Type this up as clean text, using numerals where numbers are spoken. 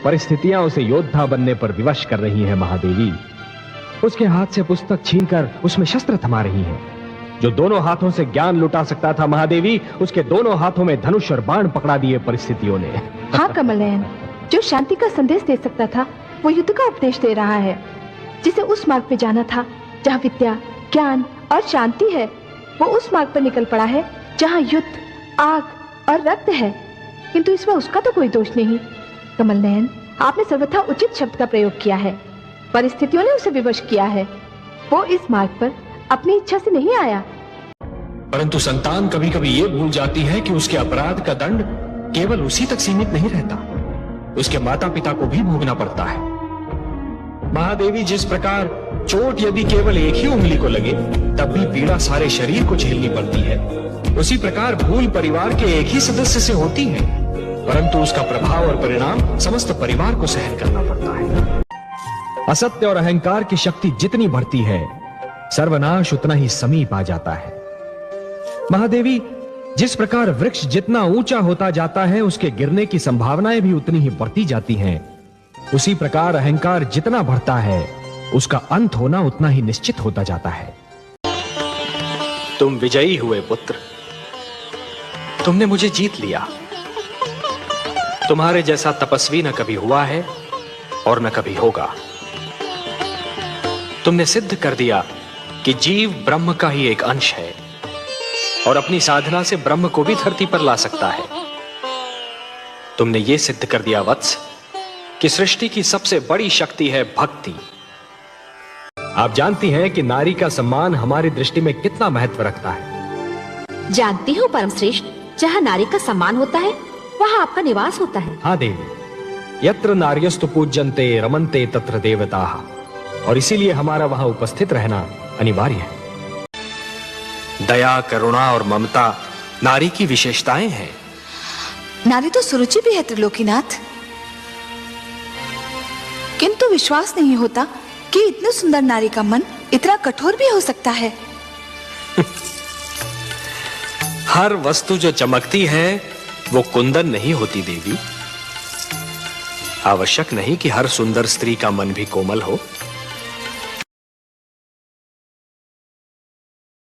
परिस्थितियां उसे योद्धा बनने पर विवश कर रही हैं महादेवी। उसके हाथ से पुस्तक छीनकर उसमें शस्त्र थमा रही हैं। जो दोनों हाथों से ज्ञान लुटा सकता था महादेवी, उसके दोनों हाथों में धनुष और बाण पकड़ा दिए परिस्थितियों ने। हाँ कमल नयन, जो शांति का संदेश दे सकता था वो युद्ध का उपदेश दे रहा है। जिसे उस मार्ग पे जाना था जहाँ विद्या, ज्ञान और शांति है, वो उस मार्ग पर निकल पड़ा है जहाँ युद्ध, आग और रक्त है। किंतु इसमें उसका तो कोई दोष नहीं। कमल नयन, आपने सर्वथा उचित शब्द का प्रयोग किया है। परिस्थितियों ने उसे विवश किया है। वो इस मार्ग पर अपनी इच्छा से नहीं आया। परंतु संतान कभी कभी ये भूल जाती है कि उसके अपराध का दंड केवल उसी तक सीमित नहीं रहता, उसके माता पिता को भी भोगना पड़ता है। महादेवी, जिस प्रकार चोट यदि केवल एक ही उंगली को लगे तब भी पीड़ा सारे शरीर को झेलनी पड़ती है, उसी प्रकार भूल परिवार के एक ही सदस्य से होती है, परंतु उसका प्रभाव और परिणाम समस्त परिवार को सहन करना पड़ता है। असत्य और अहंकार की शक्ति जितनी बढ़ती है, सर्वनाश उतना ही समीप आ जाता है। महादेवी, जिस प्रकार वृक्ष जितना ऊंचा होता जाता है, उसके गिरने की संभावनाएं भी उतनी ही बढ़ती जाती हैं। उसी प्रकार अहंकार जितना बढ़ता है, उसका अंत होना उतना ही निश्चित होता जाता है। तुम विजयी हुए पुत्र, तुमने मुझे जीत लिया। तुम्हारे जैसा तपस्वी न कभी हुआ है और न कभी होगा। तुमने सिद्ध कर दिया कि जीव ब्रह्म का ही एक अंश है और अपनी साधना से ब्रह्म को भी धरती पर ला सकता है। तुमने ये सिद्ध कर दिया वत्स कि सृष्टि की सबसे बड़ी शक्ति है भक्ति। आप जानती हैं कि नारी का सम्मान हमारी दृष्टि में कितना महत्व रखता है। जानती हूँ परम श्रेष्ठ, जहाँ नारी का सम्मान होता है वहाँ आपका निवास होता है। हाँ देवी, यत्र नार्यस्तु पूज्यन्ते रमन्ते तत्र देवताः, और इसीलिए हमारा वहां उपस्थित रहना अनिवार्य है। दया, करुणा और ममता नारी की विशेषताएं हैं। नारी तो सुरुचि भी है त्रिलोकीनाथ, किंतु विश्वास नहीं होता कि इतनी सुंदर नारी का मन इतना कठोर भी हो सकता है। हर वस्तु जो चमकती है वो कुंदन नहीं होती देवी। आवश्यक नहीं कि हर सुंदर स्त्री का मन भी कोमल हो।